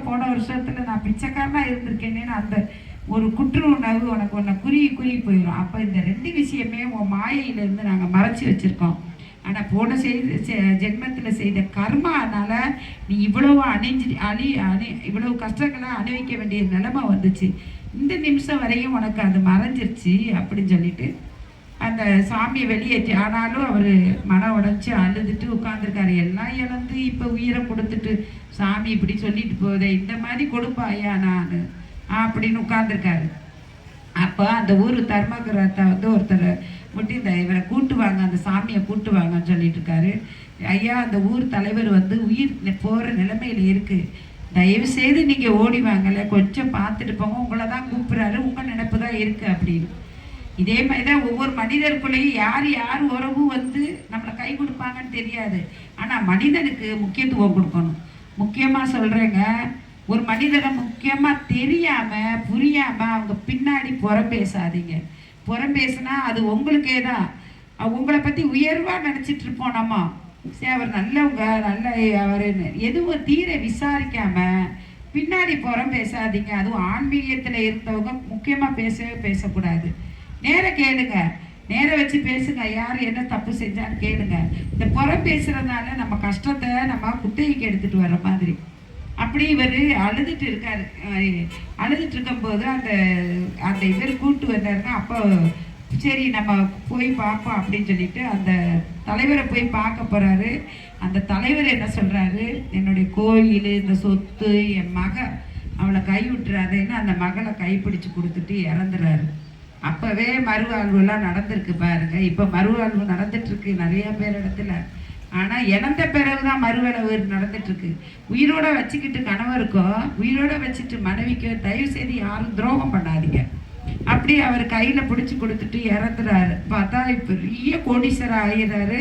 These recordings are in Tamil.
போன வருஷத்துல நான் பிச்சைக்காரனா இருந்திருக்கேன்னு அந்த ஒரு குற்ற உணர்வு உனக்கு ஒன்று குறுகி போயிடும். அப்போ இந்த ரெண்டு விஷயமே உன் மாயையிலேருந்து நாங்கள் மறைச்சி வச்சுருக்கோம். ஆனால் போன ஜென்மத்தில் செய்த கர்மானால நீ இவ்வளவு இவ்வளவு கஷ்டங்களை அணிவிக்க வேண்டிய நிலைமை வந்துச்சு. இந்த நிமிஷம் வரையும் உனக்கு அது மறைஞ்சிருச்சு அப்படின்னு சொல்லிட்டு அந்த சாமியை வெளியேற்றி, ஆனாலும் அவர் மனம் உடைச்சி அழுதுட்டு உட்காந்துருக்காரு. எல்லாம் இழந்து இப்போ உயிரை கொடுத்துட்டு சாமி இப்படி சொல்லிட்டு போதே, இந்த மாதிரி கொடுப்பாயா நான் அப்படின்னு உட்காந்துருக்காரு. அப்போ அந்த ஊர் தர்மகிரத்தை வந்து ஒருத்தர் முட்டி இவரை கூட்டுவாங்க, அந்த சாமியை கூட்டுவாங்கன்னு சொல்லிட்டு இருக்காரு. ஐயா, அந்த ஊர் தலைவர் வந்து உயிர் போகிற நிலைமையில் இருக்குது, தயவு செய்து நீங்கள் ஓடி வாங்கல, கொஞ்சம் பார்த்துட்டு போங்க, உங்களை தான் கூப்பிட்றாரு, உங்கள் நினைப்பு தான் இருக்குது அப்படின்னு. இதே மாதிரி தான் ஒவ்வொரு மனிதருக்குள்ளேயும் யார் உறவும் வந்து நம்மளை கை கொடுப்பாங்கன்னு தெரியாது. ஆனால் மனிதனுக்கு முக்கியத்துவம் கொடுக்கணும். முக்கியமாக சொல்கிறேங்க, ஒரு மனிதரை முக்கியமாக தெரியாமல் புரியாமல் அவங்க பின்னாடி புறம் பேசாதீங்க. புறம் பேசுனா அது உங்களுக்கே தான். உங்களை பற்றி உயர்வாக நினச்சிட்டு இருப்போம் நம்ம. சரி, அவர் நல்லவங்க, நல்ல அவருன்னு எதுவும் தீர விசாரிக்காமல் பின்னாடி புறம் பேசாதீங்க. அதுவும் ஆன்மீகத்தில் இருந்தவங்க முக்கியமாக பேசக்கூடாது. நேரம் கேளுங்க, நேரம் வச்சு பேசுங்க, யார் என்ன தப்பு செஞ்சான்னு கேளுங்க. இந்த புறம் பேசுறதுனால நம்ம கஷ்டத்தை நம்ம குட்டைக்கு எடுத்துட்டு வர்ற மாதிரி. அப்படி இவர் அழுதுட்டு இருக்காரு. அழுதுட்டு இருக்கும்போது அந்த இவர் கூட்டு வந்தாருன்னா, அப்போ சரி நம்ம போய் பார்ப்போம் அப்படின்னு சொல்லிட்டு அந்த தலைவரை போய் பார்க்க போறாரு. அந்த தலைவர் என்ன சொல்றாரு, என்னுடைய கோயில், இந்த சொத்து, என் மக அவளை கை விட்டுறாருன்னு அந்த மகளை கைப்பிடிச்சு கொடுத்துட்டு இறந்துறாரு. அப்போவே மறுவாழ்வுலாம் நடந்திருக்கு பாருங்க. இப்போ மறுவாழ்வு நடந்துட்டு இருக்கு நிறைய பேர் இடத்துல. ஆனால் இறந்த பிறகுதான் மறுவளவு நடந்துட்டு இருக்கு. உயிரோட வச்சுக்கிட்டு கணவருக்கோ உயிரோட வச்சுட்டு மனைவிக்கோ தயவு செய்து யாரும் துரோகம் பண்ணாதீங்க. அப்படி அவர் கையில் பிடிச்சி கொடுத்துட்டு இறந்துறாரு. பார்த்தா பெரிய கோடீஸ்வரர் ஆகிறாரு,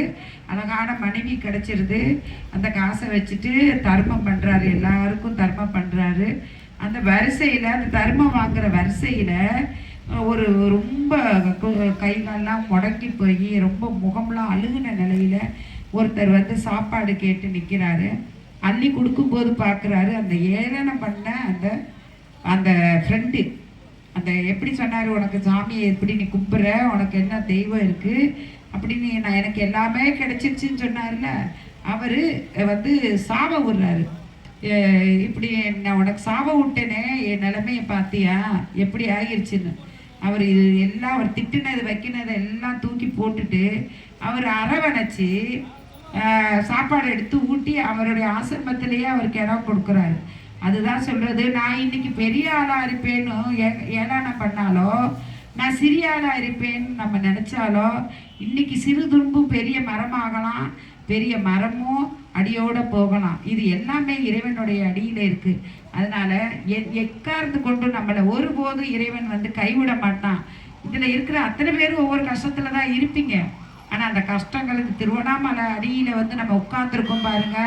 அழகான மனைவி கிடைச்சிருது. அந்த காசை வச்சுட்டு தர்மம் பண்ணுறாரு, எல்லாருக்கும் தர்மம் பண்ணுறாரு. அந்த வரிசையில், அந்த தர்மம் வாங்குற வரிசையில் ஒரு ரொம்ப கைகாலெலாம் முடங்கி போய் ரொம்ப முகம்லாம் அழுகுன நிலையில் ஒருத்தர் வந்து சாப்பாடு கேட்டு நிற்கிறாரு. அள்ளி கொடுக்கும்போது பார்க்குறாரு, அந்த ஏளனம் பண்ண அந்த ஃப்ரெண்டு அந்த எப்படி சொன்னார், உனக்கு சாமியை எப்படி நீ கும்பிட்ற, உனக்கு என்ன தெய்வம் இருக்குது அப்படின்னு, நான் எனக்கு எல்லாமே கிடைச்சிருச்சுன்னு சொன்னார்ல, அவர் வந்து சாப விடுறாரு. இப்படி நான் உனக்கு சாப விட்டேனே, என் நிலைமையை பார்த்தியா எப்படி ஆகிருச்சுன்னு. அவர் இது எல்லாம் அவர் திட்டுனது வைக்கினதை எல்லாம் தூக்கி போட்டுட்டு அவர் அரவணைச்சி சாப்பாடு எடுத்து ஊட்டி அவருடைய ஆசிரமத்திலேயே அவருக்கு இடம் கொடுக்குறாரு. அதுதான் சொல்கிறது, நான் இன்னைக்கு பெரிய ஆளாக இருப்பேன்னு ஏளனம் பண்ணாலோ, நான் சிறிய ஆளாக இருப்பேன்னு நம்ம நினச்சாலோ, இன்னைக்கு சிறு துன்பும் பெரிய மரமாகலாம், பெரிய மரமும் அடியோடு போகலாம். இது எல்லாமே இறைவனுடைய அடியில் இருக்குது. அதனால் எக்கார்ந்து கொண்டு நம்மளை ஒருபோதும் இறைவன் வந்து கைவிட மாட்டான். இதில் இருக்கிற அத்தனை பேரும் ஒவ்வொரு கஷ்டத்தில் தான் இருப்பீங்க. ஆனால் அந்த கஷ்டங்களுக்கு திருவண்ணாமலை அடியில் வந்து நம்ம உட்காந்துருக்கோம் பாருங்க.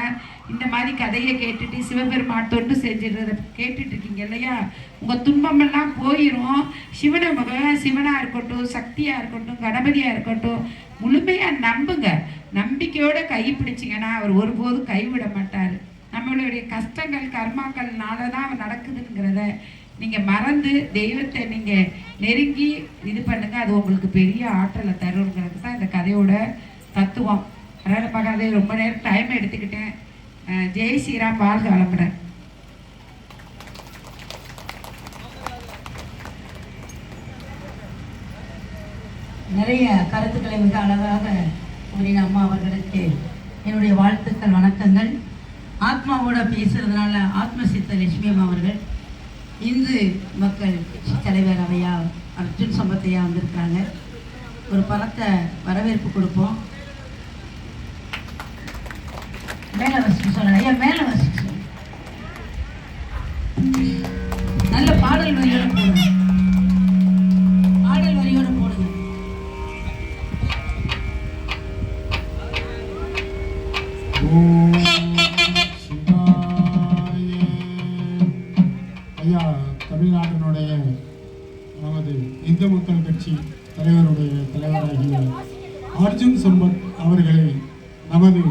இந்த மாதிரி கதையை கேட்டுட்டு சிவபெருமான் தொண்டு செஞ்சிடுறத கேட்டுட்டு இருக்கீங்க இல்லையா, உங்கள் துன்பமெல்லாம் போயிடும். சிவனாக இருக்கட்டும், சக்தியாக இருக்கட்டும், கணபதியாக இருக்கட்டும், முழுமையாக நம்புங்க. நம்பிக்கையோடு கை பிடிச்சிங்கன்னா அவர் ஒருபோதும் கைவிட மாட்டார். நம்மளுடைய கஷ்டங்கள் கர்மாக்கள்னால தான் அவர் நடக்குதுங்கிறத நீங்கள் மறந்து தெய்வத்தை நீங்கள் நெருங்கி இது பண்ணுங்க. அது உங்களுக்கு பெரிய ஆற்றலை தருங்கிறது தான் இந்த கதையோட தத்துவம். அதனால் பார்க்காதே ரொம்ப நேரம் டைம் எடுத்துக்கிட்டேன். ஜெய் ஸ்ரீராம், வாழ்க வளமுடன். நிறைய கருத்துக்களை மிக அழகாக கூறின அம்மா அவர்களுக்கு என்னுடைய வாழ்த்துக்கள், வணக்கங்கள். ஆத்மாவோட பேசுறதுனால ஆத்ம சித்த லட்சுமி அம்மா அவர்கள் இந்து மக்கள் தலைவர் அவையா அர்ஜுன் சம்பத்தையா வந்திருக்கிறாங்க. ஒரு பலத்தை வரவேற்பு கொடுப்போம். மேலே வசிக்க சொல்ல, ஐயா மேலே வசிக்க சொல்ல, நல்ல பாடல் வரியோட போடுங்க, பாடல் வரியோட போடுங்க. ஐயா, தமிழ்நாட்டினுடைய நமது இந்து மக்கள் கட்சி தலைவருடைய தலைவராகிய அர்ஜுன் சம்பத் அவர்களை நமது